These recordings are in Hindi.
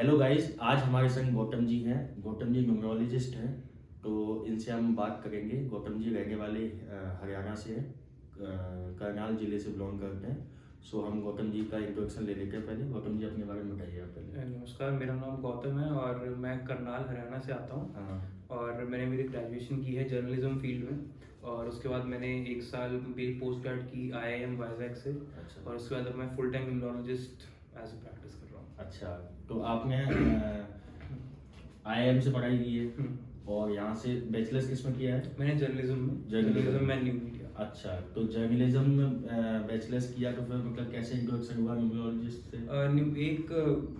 हेलो गाइस, आज हमारे संग गौतम जी हैं। गौतम जी न्यूमरोलॉजिस्ट हैं, तो इनसे हम बात करेंगे। गौतम जी रहने वाले हरियाणा से हैं, करनाल जिले से बिलोंग करते हैं। सो हम गौतम जी का इंट्रोडक्शन ले लेते हैं। पहले गौतम जी अपने बारे में बताइए आप पहले। नमस्कार, मेरा नाम गौतम है और मैं करनाल हरियाणा से आता हूँ। हाँ। और मैंने मेरी ग्रेजुएशन की है जर्नलिज्म फील्ड में। और उसके बाद मैंने 1 साल मेरी पोस्ट ग्रेड की IIM वाइजैक से। अच्छा और उसके बाद अब मैं full time numerologist as a practice कर रहा हूँ। अच्छा, तो आपने IIM से पढ़ाई की है हम्म, और यहाँ से बैचलर्स किस में किया है? मैंने जर्नलिज्म में न्यू मीडिया। अच्छा, तो जर्नलिज्म में बैचलर्स किया, तो फिर मतलब कैसे इंट्रोडक्शन हुआ न्यूमरोलॉजिस्ट से? एक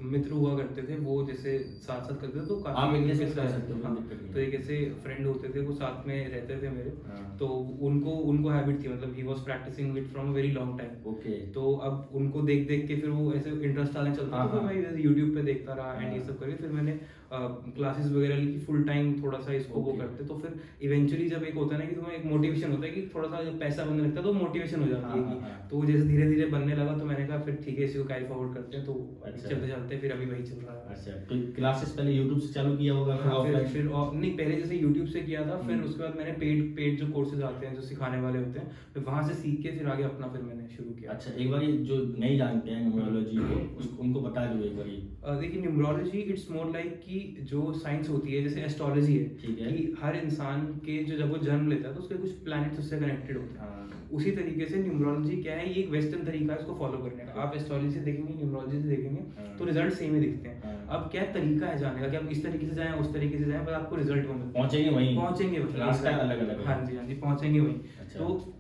मित्र हुआ करते थे, वो जैसे साथ साथ करते थे, तो आप काफी इंग्लिश में उनके कर साथ- सकते हो, हाँ, कोई दिक्कत नहीं तो है। एक ऐसे फ्रेंड होते थे, वो साथ में रहते थे मेरे। हाँ। तो उनको उनको हैबिट थी, मतलब he was practising it from a very long time. Okay. तो अब उनको देख देख के फिर वो ऐसे इंटरेस्ट आने चलता, हाँ, तो फिर हाँ। मैं यूट्यूब पे देखता रहा एंड ये हाँ। सब करके फिर मैंने क्लासेस वगैरह ली, फुल टाइम थोड़ा सा इसको वो ओके। करते। तो फिर इवेंचुअली जब एक होता है ना कि तुम्हें एक मोटिवेशन होता है कि थोड़ा सा जब पैसा बनने लगता है तो मोटिवेशन हो जाती हाँ, है हाँ, कि हाँ। तो जैसे धीरे धीरे बनने लगा, तो मैंने कहा फिर ठीक है, इसको कैरी फॉरवर्ड करते हैं। तो अच्छा। चलते चलते फिर अभी वही चल रहा है। अच्छा, तो क्लासेस पहले यूट्यूब से चालू किया होगा, फिर हाँ, ऑफलाइन? नहीं, पहले जैसे यूट्यूब से किया था, फिर हम्म। उसके बाद मैंने पेड जो कोर्सेज आते हैं, जो सिखाने वाले होते हैं, फिर वहां से सीख के फिर आगे अपना फिर मैंने शुरू किया। अच्छा, एक बार जो नहीं जानते हैं न्यूमरोलॉजी को, उनको बता दो एक बार। देखिए, न्यूमरोलॉजी इट्स मोर लाइक कि जो साइंस होती है, जैसे एस्ट्रोलॉजी है, ठीक है। कि हर इंसान के जो जब वो जन्म लेता है तो उसके कुछ प्लैनेट्स उससे कनेक्टेड होते हैं। हाँ। उसी तरीके से न्यूमरोलॉजी क्या है, ये एक वेस्टर्न तरीका है इसको फॉलो करने का। आप एस्ट्रोलॉजी से देखेंगे, न्यूमरोलॉजी से देखेंगे, हाँ। तो रिजल्ट सेम ही दिखते हैं। हाँ। अब क्या तरीका है जाने का कि आप इस तरीके से जाएं, उस तरीके से जाएं, पर आपको रिजल्ट वो मिलता है। पहुंचेंगे वहीं, पहुंचेंगे वहीं, रास्ता अलग अलग है। हाँ जी, हाँ जी, पहुंचेंगे वहीं। अच्छा। तो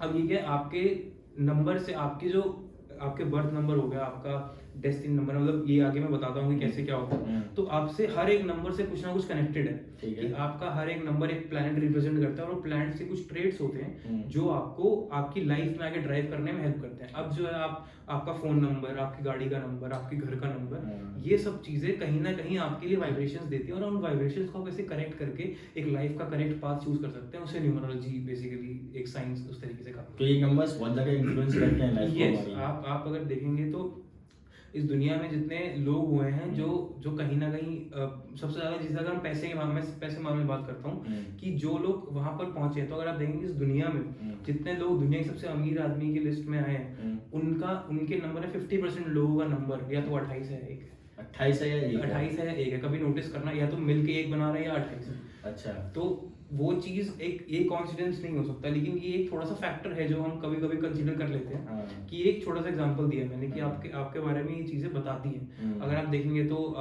अब ये क्या, आपके नंबर से आपके बर्थ नंबर हो गया, आपका डेस्टिनी नंबर, मतलब ये आगे मैं बताता हूँ कि कैसे क्या होता है। तो आपसे हर एक नंबर से कुछ ना कुछ कनेक्टेड है। ठीक है। कि आपका हर एक नंबर एक प्लैनेट रिप्रेजेंट करता है, और प्लैनेट के कुछ ट्रेड्स होते हैं जो आपको आपकी लाइफ में आगे ड्राइव करने में हेल्प करते हैं। अब जो है आपका फोन नंबर, आपकी गाड़ी का नंबर, आपके घर का नंबर, ये सब चीजें कहीं ना कहीं आपके लिए वाइब्रेशंस देती है, और उन वाइब्रेशंस को कैसे करेक्ट करके एक लाइफ का करेक्ट पाथ चूज कर सकते हैं, उसे न्यूमरोलॉजी बेसिकली एक साइंस उस तरीके से काम। तो ये नंबर्स बहुत ज्यादा इन्फ्लुएंस करते हैं लाइफ को यस, हमारी। आप अगर देखेंगे तो इस दुनिया में जितने लोग हुए हैं जो कहीं ना कहीं सबसे ज्यादा, जिस अगर हम पैसे के मामले में बात करता हूँ, कि जो लोग वहां पर पहुंचे हैं, तो अगर आप देखेंगे इस दुनिया में जितने लोग दुनिया के सबसे अमीर आदमी की लिस्ट में आए हैं, उनके नंबर है 50% लोगों का नंबर या तो 28 है, 1 है। 28 है या 1 है? 28 है या 1 है, कभी नोटिस करना, या तो मिलके एक बना रहे हैं या 28 है। अच्छा। तो वो चीज एक कॉन्सिडेंस नहीं हो सकता, लेकिन ये एक थोड़ा सा फैक्टर है जो हम कभी कभी कंसीडर कर लेते हैं। हाँ। कि एक छोटा सा एग्जांपल दिया मैंने कि आपके बारे में ये चीजें बताती हैं। अगर आप देखेंगे तो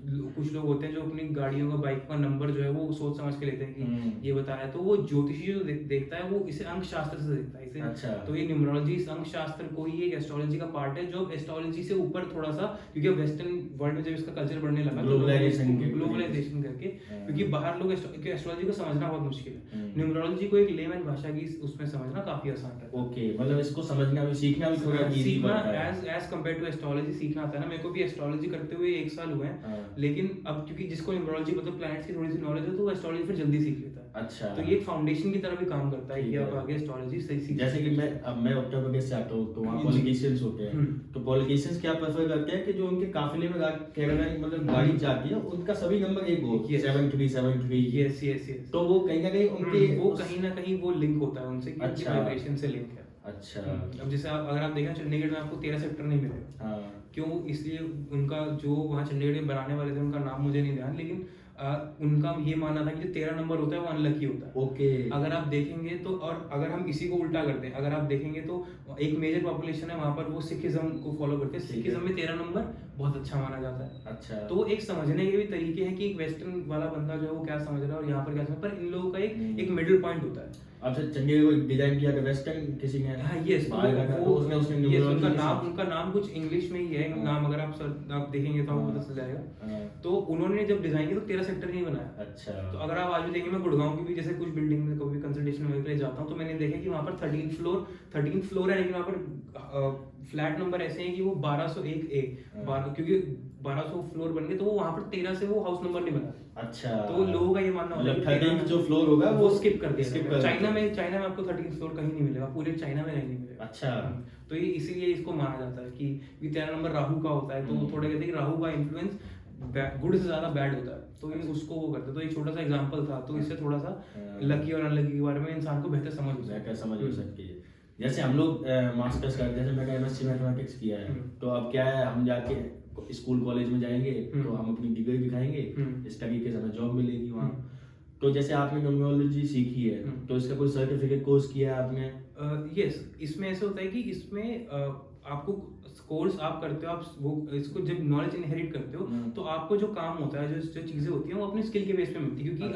कुछ लोग होते हैं जो अपनी गाड़ियों का, बाइक का नंबर जो है वो सोच समझ के लेते हैं कि ये बता रहा है, तो वो ज्योतिषी जो देखता है वो इसे अंक शास्त्र से देखता है इसे। अच्छा। तो ये न्यूमरोलॉजी इस अंक शास्त्र को ही एक एस्ट्रोलॉजी का पार्ट है, जो एस्ट्रोलॉजी से ऊपर थोड़ा सा, क्योंकि अब वेस्टर्न वर्ल्ड में जब इसका कल्चर बढ़ने लगा, ग्लोबलाइजेशन करके, क्योंकि बाहर लोग एस्ट्रोलॉजी को समझना बहुत मुश्किल है, न्यूमरोलॉजी को एक लेमन भाषा की उसमें समझना काफी आसान है। ओके, मतलब इसको समझना भी, सीखना भी थोड़ा इजी सीखना पड़ता है। एज कंपेयर टू एस्ट्रोलॉजी सीखना आता है ना। मेरे को भी एस्ट्रोलॉजी करते हुए 1 साल हुए हैं, लेकिन अब क्योंकि जिसको न्यूमरोलॉजी मतलब प्लैनेट्स की थोड़ी सी नॉलेज है, तो वो एस्ट्रोलॉजी फिर जल्दी सीख लेता है। अच्छा। तो ये एक फाउंडेशन की तरह भी काम करता है कि आप आगे एस्ट्रोलॉजी सही सीख। जैसे कि मैं उत्तर प्रदेश से आता हूँ, तो वहाँ पॉलिटिशियंस होते हैं, तो पॉलिटिशियंस क्या प्रेफर करते हैं कि जो उनके काफिले में कैरावैन मतलब गाड़ी जाती है, उनका सभी नंबर एक हो, 7373। Yes yes yes. तो वो कहीं ना कहीं उनके वो कहीं ना कहीं वो लिंक होता है उनसे, कि उनकी वाइब्रेशन से लिंक है। अच्छा। अब जैसे अगर आप देखें चंडीगढ़ में आपको 13 सेक्टर नहीं मिलेगा। हाँ। क्यों? इसलिए उनका जो वहाँ चंडीगढ़ में बनाने वाले थे, उनका नाम मुझे नहीं ध्यान, लेकिन उनका ये मानना था कि जो 13 नंबर होता है वो अनलकी होता है। ओके। अगर आप देखेंगे तो, और अगर हम इसी को उल्टा करते हैं, अगर आप देखेंगे तो एक मेजर पॉपुलेशन है वहाँ पर, वो सिखिज्म को फॉलो करते हैं। सिखिज्म में 13 नंबर बहुत अच्छा माना जाता है। अच्छा। तो एक समझने के भी तरीके हैं कि एक वेस्टर्न वाला बंदा जो है वो क्या समझ रहा है और यहाँ पर क्या समझ, पर इन लोगों का एक मिडिल पॉइंट होता है। अच्छा, चंडीगढ़ को डिजाइन किया था वेस्टर्न किसी ने? हाँ, यस, उनका नाम कुछ इंग्लिश में ही है नाम, अगर आप देखेंगे तो आपको पता चल जाएगा। तो उन्होंने जब डिजाइन किया तो 13 सेक्टर नहीं बनाया। अच्छा। तो अगर आप आज भी देखेंगे, मैं गुड़गांव की भी जैसे कुछ बिल्डिंग में कभी कंसल्टेशन वगैरह के लिए जाता हूँ, तो मैंने देखा कि वहाँ पर 13 फ्लोर है, लेकिन वहाँ पर फ्लैट नंबर ऐसे हैं कि वो 1201 ए, क्योंकि 1200 फ्लोर बन गए, तो वो वहाँ पर 13 से वो हाउस नंबर नहीं बना। अच्छा। तो लोगों का ये मानना होता है मतलब 13 जो फ्लोर होगा वो स्किप कर दिया। skip कर चाइना में आपको 13 फ्लोर कहीं नहीं मिलेगा, पूरे चाइना में कहीं नहीं मिलेगा। अच्छा। तो ये इसीलिए इसको माना जाता है कि 13 नंबर राहु का होता है, तो थोड़े कहते हैं कि राहु का इन्फ्लुएंस गुड से ज्यादा बैड होता है, तो ये उसको वो करते हैं। तो एक छोटा सा एग्जांपल था, तो इससे थोड़ा सा लकी और अनलकी के बारे में इंसान को बेहतर समझ हो सकती है। जैसे हम लोग मास्टर्स करते हैं, जैसे मैंने एमएससी मैथमेटिक्स किया है, तो अब क्या है, हम जाके स्कूल कॉलेज में जाएंगे तो हम अपनी डिग्री दिखाएंगे, इस तरीके से हमें जॉब मिलेगी वहाँ। तो जैसे आपने न्यूमरोलॉजी सीखी है, तो इसका कोई सर्टिफिकेट कोर्स किया है आपने? यस, इसमें ऐसा होता है कि इसमें आपको कोर्स आप करते हो, आप वो इसको जब नॉलेज इनहेरिट करते हो, तो आपको जो काम होता है, जो चीजें होती हैं, वो अपनी स्किल के बेस पे मिलती है। क्योंकि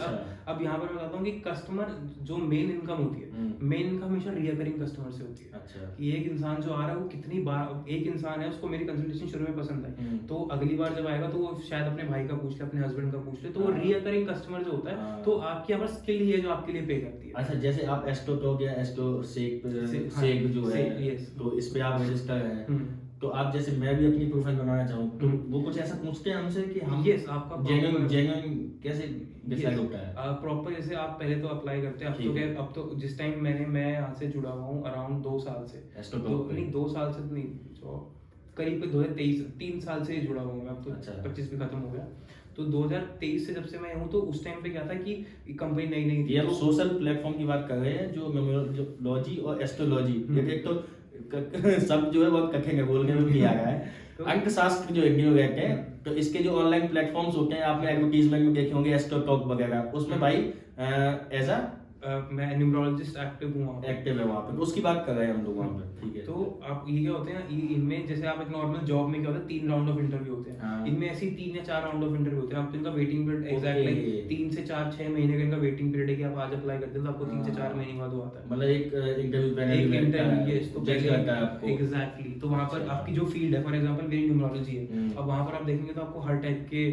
अब यहाँ पर मैं बताता हूँ कि कस्टमर जो मेन इनकम होती है, मेन इनकम हमेशा रिकरिंग कस्टमर से होती है। कि एक इंसान जो आ रहा है, वो कितनी बार, एक इंसान है उसको मेरी कंसल्टेशन शुरू में पसंद आई, तो अगली बार जब आएगा तो वो शायद अपने भाई का पूछ ले, अपने हस्बैंड का पूछ ले, तो वो रिकरिंग कस्टमर जो होता है, तो आपकी यहाँ पर स्किल ही है जो आपके लिए पे करती है। अच्छा, जैसे आप एस्ट्रो टॉक या एस्ट्रो सेक जो है, तो इस पे आप रजिस्टर हैं, तो आप जैसे मैं भी अपनी प्रोफाइल बनाना चाहूँ, तो वो कुछ ऐसा पूछते हैं हमसे कि हम आपका जेन्युइन कैसे डिसाइड होता है? प्रॉपर जैसे आप पहले तो अप्लाई करते हैं, अब तो जिस टाइम मैं यहाँ से जुड़ा हुआ हूँ अराउंड 2 साल से, नहीं 2 साल से नहीं, करीब 2023 3 साल से जुड़ा हुआ हूँ, अब तो 25 भी खत्म हो गया। तो 2023 से जब से मैं हूँ, तो उस टाइम पे क्या था कि कंपनी नई थी। ये हम सोशल प्लेटफॉर्म की बात कर रहे हैं, जो न्यूमरोलॉजी और एस्ट्रोलॉजी, एक तो सब जो है वो कखेंगे बोलने में भी आ रहा है। अंकशास्त्र जो है, तो इसके जो ऑनलाइन प्लेटफॉर्म्स होते हैं, आपने एडवर्टाइजमेंट में देखे होंगे एस्ट्रो टॉक वगैरह, उसमें भाई एज अ मैं न्यूमरोलॉजिस्ट एक्टिव हूँ वहाँ पे, तो उसकी बात कर रहे हैं हम लोग वहाँ पे। ठीक है, तो आप ये क्या होते हैं, इनमें जैसे आप एक नॉर्मल जॉब में क्या होता है, 3 राउंड ऑफ इंटरव्यू होते हैं, इनमें ऐसे 3 या 4 राउंड ऑफ इंटरव्यू होते हैं। आप इनका वेटिंग पीरियड एग्जैक्टली 3 से 4-6 महीने का इनका वेटिंग पीरियड है कि आप आज अप्लाई करते हैं तो आपको 3 से 4 महीने बाद वो आता है, मतलब एक इंटरव्यू। एग्जैक्टली, तो वहाँ पर आपकी जो फील्ड है, फॉर एग्जांपल मेरी न्यूमरोलॉजी है, अब वहाँ पर आप देखेंगे तो आपको हर टाइप के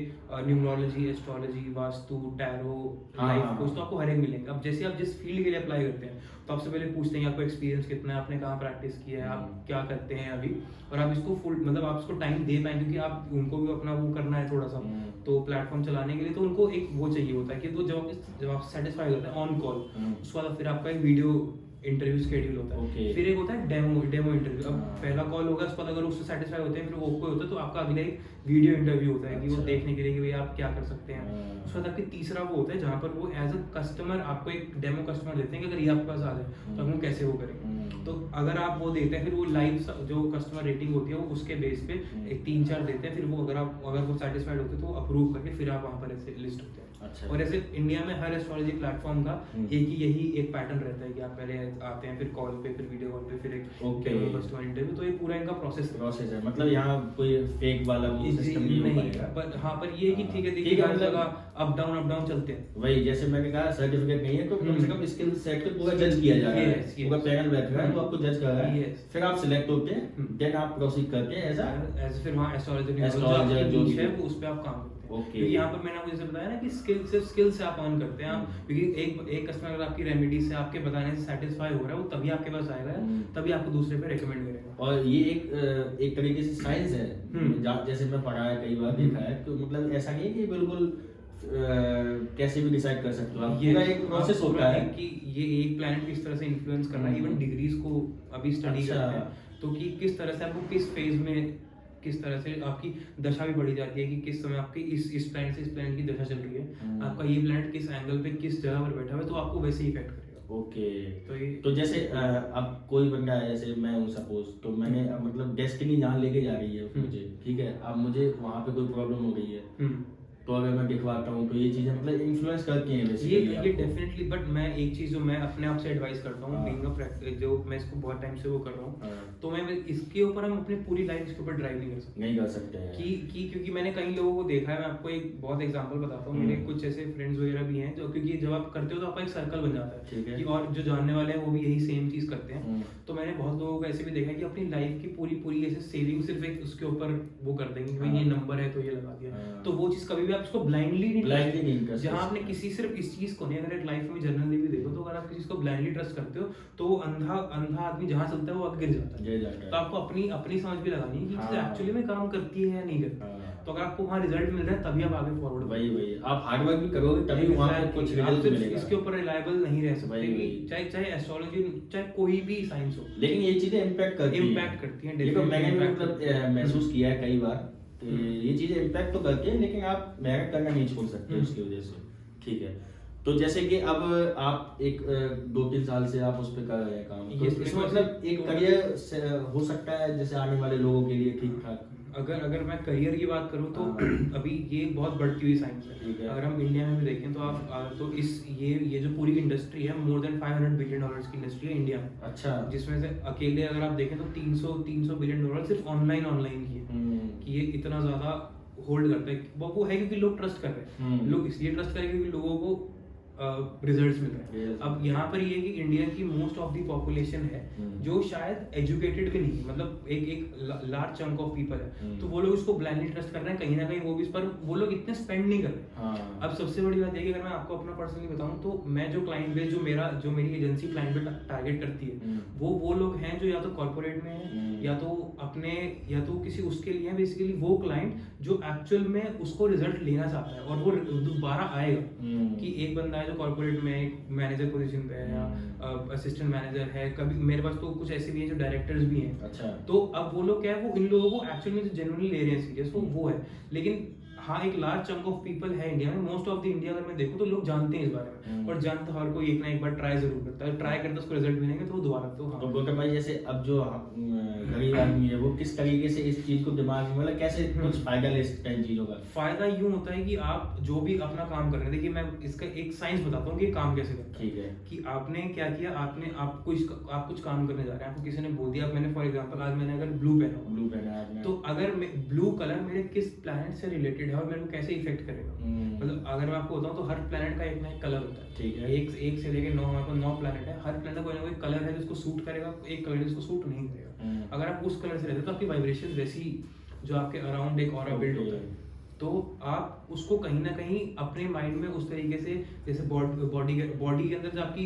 numerology, astrology, vastu, tarot, life coach, तो आपको हर एक मिलेंगे। अब जैसे आप जिस फील्ड के लिए अप्लाई करते हैं, तो आपसे पहले पूछते हैं आपको एक्सपीरियंस कितना है, आपने कहाँ प्रैक्टिस किया है, आप क्या करते हैं अभी, और आप इसको फुल मतलब आप इसको टाइम दे पाएं, क्योंकि आप उनको भी अपना वो करना है थोड़ा सा, तो प्लेटफॉर्म चलाने के लिए तो उनको एक वो चाहिए होता है कि तो जब आप सेटिस्फाई होते हैं ऑन कॉल, उसके बाद फिर आपका एक वीडियो इंटरव्यू शेड्यूल होता है, फिर एक होता है डेमो इंटरव्यू। अब पहला कॉल होगा, उसके बाद अगर उससे सेटिस्फाई होते हैं, फिर वो ओके होता है, तो आपका अगला एक वीडियो इंटरव्यू होता है कि वो देखने के लिए कि भाई आप क्या कर सकते हैं। उसके बाद आपकी तीसरा वो होता है जहाँ पर वो एज अ कस्टमर आपको एक डेमो कस्टमर देते हैं कि अगर ये आपके पास आ जाए तो हम कैसे वो करेंगे। तो अगर आप वो देते हैं, फिर वो लाइव जो कस्टमर रेटिंग होती है वो उसके बेस पे एक 3-4 देते हैं, फिर वो अगर वो सेटिस्फाइड होते हैं तो अप्रूव करके फिर आप वहाँ पर ऐसे लिस्ट होते हैं। अच्छा। और ऐसे इंडिया में हर एस्ट्रोलॉजी प्लेटफॉर्म का यही एक पैटर्न रहता है कि आप पहले आते हैं, फिर कॉल पे, फिर वीडियो कॉल पे, फिर एक कस्टमर इंटरव्यू, तो ये पूरा इनका प्रोसेस है। मतलब यहाँ कोई फेक वाला वो सिस्टम नहीं है, पर हाँ, पर ये कि ठीक है, देखिए हर जगह अप डाउन चलते हैं। वही जैसे मैंने कहा, सर्टिफिकेट नहीं है तो कम से कम स्किल सेट को पूरा जज किया जा रहा है, पूरा पैनल बैठ रहा है तो आपको जज कर रहा है, फिर आप सिलेक्ट होते हैं, देन आप प्रोसीड करते हैं एज फिर वहाँ एस्ट्रोलॉजर जो है उस पे आप काम करते हैं। क्योंकि यहाँ पर मैंने आपको जैसे बताया ना कि स्किल से आप अर्न करते हैं आप, क्योंकि एक कस्टमर अगर आपकी रेमेडी से आपके बताने से सेटिस्फाई हो रहा है, वो तभी आपके पास आएगा, तभी आपको दूसरे पे रेकमेंड करेगा। और ये एक तरीके से साइंस है, जैसे मैं पढ़ा है, कई बार देखा है, तो मतलब ऐसा नहीं है कि बिल्कुल कैसे भी डिसाइड कर सकते हो आप, पूरा एक प्रोसेस होता है कि ये एक प्लैनेट किस तरह से इन्फ्लुएंस कर रहा है, इवन डिग्रीज को अभी स्टडी करते हैं, तो कि किस तरह से आपको किस फेज में किस तरह से आपकी दशा भी बढ़ी जाती है, कि किस समय आपकी इस प्लैनेट से इस प्लैनेट की दशा चल रही है, आपका ये प्लैनेट किस एंगल पे किस जगह पर बैठा हुआ है, तो आपको वैसे ही इफेक्ट करेगा। ओके, तो जैसे अब कोई बंदा है, जैसे मैं हूँ सपोज, तो मैंने मतलब डेस्टिनी जहाँ लेके जा रही है मुझे, ठीक है, अब मुझे वहाँ पे कोई प्रॉब्लम हो गई है, तो अगर मैं दिखवाता हूँ तो ये चीजें मतलब इन्फ्लुएंस करती हैं ये डेफिनेटली। बट मैं एक चीज जो मैं अपने आप से एडवाइस करता हूँ, बीइंग अ प्रैक्टिस, जो मैं इसको बहुत टाइम से वो कर रहा हूँ, तो मैं इसके ऊपर हम अपनी पूरी लाइफ इसके ऊपर ड्राइव नहीं कर सकते हैं कि क्योंकि मैंने कई लोगों को देखा है। मैं आपको एक बहुत एग्जांपल बताता हूँ, मेरे कुछ ऐसे फ्रेंड्स वगैरह भी हैं जो, क्योंकि जब आप करते हो तो आपका एक सर्कल बन जाता है कि और जो जानने वाले हैं वो भी यही सेम चीज करते हैं। तो मैंने बहुत लोगों को ऐसे भी देखा है कि अपनी लाइफ की पूरी ऐसे सेविंग सिर्फ एक उसके ऊपर वो कर देंगे, भाई ये नंबर है तो ये लगा दिया, तो वो चीज कभी भी आप उसको ब्लाइंडली नहीं, जहाँ आपने किसी सिर्फ इस चीज को नहीं, अगर एक लाइफ में जनरली भी देखो तो अगर आप किसी को ब्लाइंडली ट्रस्ट करते हो तो वो अंधा आदमी जहाँ चलता है वो आगे गिर जाता है। तो आपको अपनी समझ भी लगानी है कि चीज एक्चुअली में काम करती है या नहीं करती। तो अगर आपको वहाँ रिजल्ट मिल रहा है तभी आप आगे फॉरवर्ड, वही आप हार्ड वर्क भी करोगे तभी वहाँ पे कुछ रिजल्ट मिलेगा। इसके ऊपर रिलायबल नहीं रह सकते, चाहे एस्ट्रोलॉजी, चाहे कोई भी साइंस हो, लेकिन ये चीजें इम्पैक्ट करती हैं। है। मैंने मतलब महसूस किया है कई बार, ये चीजें इम्पैक्ट तो करती है, लेकिन आप मेहनत करना नहीं छोड़ सकते उसकी वजह से। ठीक है, तो जैसे कि अब आप एक 2-3 साल से आप उस पे कर रहे हैं काम, तो इसमें मतलब एक करियर हो सकता है जैसे आने वाले लोगों के लिए ठीक ठाक। अगर मैं करियर की बात करूं तो अभी ये बहुत बढ़ती हुई साइंस है। अगर हम इंडिया में भी देखें तो आप तो ये जो पूरी इंडस्ट्री है, मोर देन $500 बिलियन की इंडस्ट्री है इंडिया में। अच्छा। जिसमें से अकेले अगर आप देखें तो $300 बिलियन सिर्फ ऑनलाइन की है। कि ये इतना ज्यादा होल्ड करता है, वो है क्योंकि लोग ट्रस्ट कर रहे हैं। लोग इसलिए ट्रस्ट कर रहे हैं क्योंकि लोगों को रिजल्ट्स मिल रहे हैं। अब यहाँ पर ये कि इंडिया की मोस्ट ऑफ द पॉपुलेशन है जो शायद एजुकेटेड भी नहीं, मतलब एक लार्ज चंक ऑफ पीपल है, तो वो लोग इसको ब्लाइंडली ट्रस्ट कर रहे हैं कहीं ना कहीं, वो भी इस पर वो लोग इतने स्पेंड नहीं कर रहे। अब सबसे बड़ी बात ये कि अगर मैं आपको अपना पर्सनली बताऊं तो मैं जो क्लाइंट बेस जो मेरी एजेंसी क्लाइंट बेस टारगेट करती है, वो लोग हैं जो या तो कॉर्पोरेट में है या तो किसी उसके लिए है। बेसिकली वो क्लाइंट जो एक्चुअल में उसको रिजल्ट लेना चाहता है और वो दोबारा आएगा। कि एक बंदा जो कॉर्पोरेट में एक मैनेजर पोजीशन पे है या असिस्टेंट मैनेजर है, कभी मेरे पास तो कुछ ऐसे भी हैं जो डायरेक्टर्स भी हैं। अच्छा। तो अब वो लोग क्या है, वो इन लोगों को एक्चुअली में जो जेन्युइनली ले रहे हैं सीरियस वो है। लेकिन हाँ, एक लार्ज चंक ऑफ पीपल है इंडिया में, मोस्ट ऑफ द इंडिया अगर मैं देखूं तो लोग जानते हैं इस बारे में, और जानते हर कोई एक ना एक बार ट्राई जरूर करता है, ट्राई करता है, उसको रिजल्ट मिलेंगे तो वो दोबारा तो हाँ। तो गौतम भाई जैसे अब जो गरीब आदमी है वो किस तरीके से इस चीज को दिमाग में, मतलब कैसे कुछ फायदा ले सकता है इन चीजों का? फायदा यूं होता है कि आप जो भी अपना काम कर रहे हैं, देखिए मैं इसका एक साइंस बताता हूँ कि काम कैसे करता है। ठीक है। कि आपने क्या किया, आप कुछ काम करने जा रहे हैं, आपको किसी ने बोल दिया, मैंने फॉर एग्जांपल आज मैंने अगर ब्लू पहना आपने, तो अगर ब्लू कलर मेरे किस प्लैनेट से रिलेटेड है और मेरे को कैसे इफेक्ट करेगा। मतलब अगर मैं आपको बताऊं तो हर प्लैनेट का एक ना एक कलर होता है। ठीक है। एक से लेके 9, हमारे पास 9 प्लैनेट है, हर प्लैनेट का कोई ना कोई कलर है जिसको सूट करेगा, एक कलर है जिसको सूट नहीं करेगा। अगर आप उस कलर से रहते हो तो आपकी वाइब्रेशन वैसी जो आपके अराउंड एक ऑरा बिल्ड होता है, तो आप उसको कहीं ना कहीं अपने माइंड में उस तरीके से, जैसे बॉडी के अंदर जो आपकी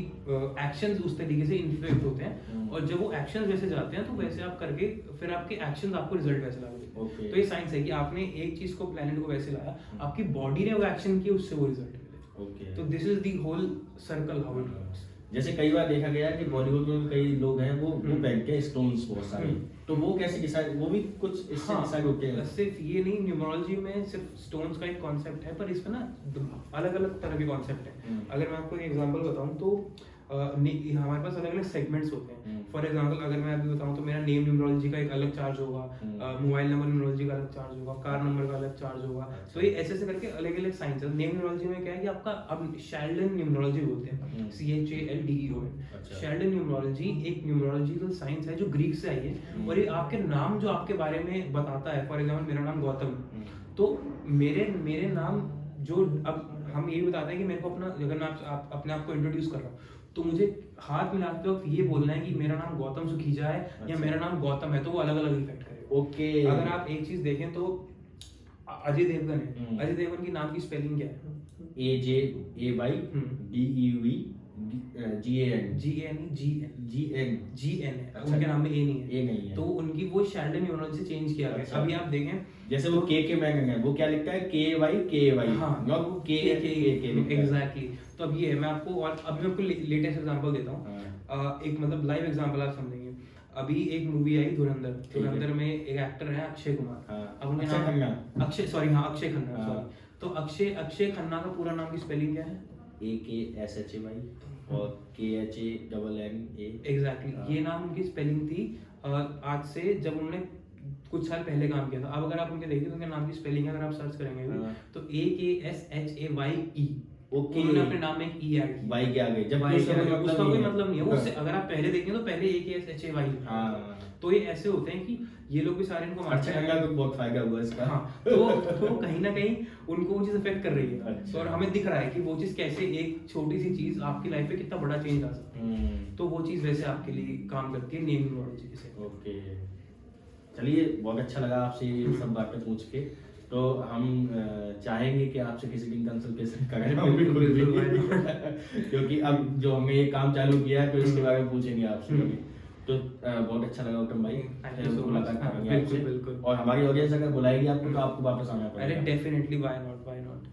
एक्शंस उस तरीके से इन्फ्लुएंस होते हैं, और जब वो एक्शंस वैसे जाते हैं तो वैसे आप करके फिर आपके एक्शंस आपको रिजल्ट वैसे ला देते हैं। तो ये साइंस है कि आपने एक चीज को, प्लैनेट को वैसे लाया, आपकी बॉडी ने वो एक्शन किया, उससे वो रिजल्ट मिले। तो this is the whole circle how it works. जैसे कई बार देखा गया कि बॉलीवुड में कई लोग हैं वो पहनते हैं स्टोन्स बहुत सारे, तो वो कैसे डिसाइड, वो भी कुछ इससे डिसाइड होते हैं? सिर्फ ये नहीं, न्यूमरोलॉजी में सिर्फ स्टोन्स का एक कॉन्सेप्ट है, पर इसमें ना अलग अलग तरह के कॉन्सेप्ट है। अगर मैं आपको एक एग्जांपल बताऊं तो हमारे पास अलग अलग सेगमेंट्स होते हैं। फॉर एग्जांपल अगर मैं अभी बताऊं तो मेरा नेम न्यूमरोलॉजी का एक अलग चार्ज होगा, मोबाइल नंबर न्यूमरोलॉजी का अलग चार्ज होगा, कार नंबर का अलग चार्ज होगा। तो ये ऐसे करके अलग अलग साइंस है। नेम न्यूमरोलॉजी में क्या है कि आपका, अब शेल्डन न्यूमरोलॉजी बोलते हैं, CHALDEON। शेल्डन न्यूमरोलॉजी एक न्यूमरोलॉजिकल साइंस है जो ग्रीक से आई है, और ये आपके नाम जो आपके बारे में बताता है। फॉर एग्जांपल मेरा नाम गौतम, तो मेरे नाम जो, अब हम ये बताते हैं कि मेरे को अपना, अगर मैं अपने आप को इंट्रोड्यूस कर रहा हूँ तो मुझे हाथ मिलाते वक्त ये बोलना है कि मेरा नाम गौतम सुखीजा है या मेरा नाम गौतम है, तो वो अलग अलग इफेक्ट करेगा। ओके। अगर आप एक चीज देखें तो अजय देवगन है, अजय देवगन की नाम की स्पेलिंग क्या है? AJAYDEVGAN है, उनके नाम में ए नहीं है, तो उनकी वो शेल्डन न्यूमरोलॉजी से चेंज किया गया। अभी आप देखें जैसे वो के मैंगन है, वो क्या लिखता है KY, नॉट वो के। एग्जैक्टली। तो अब ये है, मैं आपको, और अभी मैं आपको लेटेस्ट एग्जांपल देता हूँ। एक मतलब लाइव एग्जांपल आप समझेंगे। अभी एक मूवी आई धुरंधर में एक एक्टर है अक्षय कुमार। अब उनका नाम अक्षय खन्ना, सॉरी। तो अक्षय खन्ना का पूरा नाम की स्पेलिंग क्या है? AKSHAY और KHANNA। एग्जैक्टली। ये नाम उनकी स्पेलिंग थी आज से, जब उन्होंने कुछ साल पहले काम किया था। अब अगर आप उनके देखिए तो उनके नाम की स्पेलिंग अगर आप सर्च करेंगे तो AKSHAYE। ओके। उन्होंने अपने नाम में एक ई ऐड किया, वाई के आगे, जब उसका कोई मतलब नहीं है। उससे अगर आप पहले देखें तो पहले AKSHAY। तो ये ऐसे होते हैं कि ये लोग भी सारे इनको अच्छा लगा, तो बहुत फायदा हुआ इसका। हाँ, तो कहीं ना कहीं उनको वो चीज अफेक्ट कर रही है। अच्छा। और हमें दिख रहा है कि वो चीज कैसे, एक छोटी सी चीज आपकी लाइफ में कितना बड़ा चेंज ला सकती है। तो वो चीज वैसे आपके लिए काम करती है नेम न्यूमरोलॉजी से। ओके, चलिए, बहुत अच्छा लगा आपसे ये सब बातें पूछ के। तो हम चाहेंगे कि आपसे किसी दिन कंसल्टेशन करें, क्योंकि अब जो हमने ये काम चालू किया है तो इसके बारे में पूछेंगे आपसे। तो बहुत अच्छा लगा उत्तम भाई, मुलाकात करेंगे आपसे। और हमारी ऑडियंस अगर बुलाएगी आपको तो आपको वापस आना पड़ेगा। अरे डेफिनेटली, व्हाई नॉट।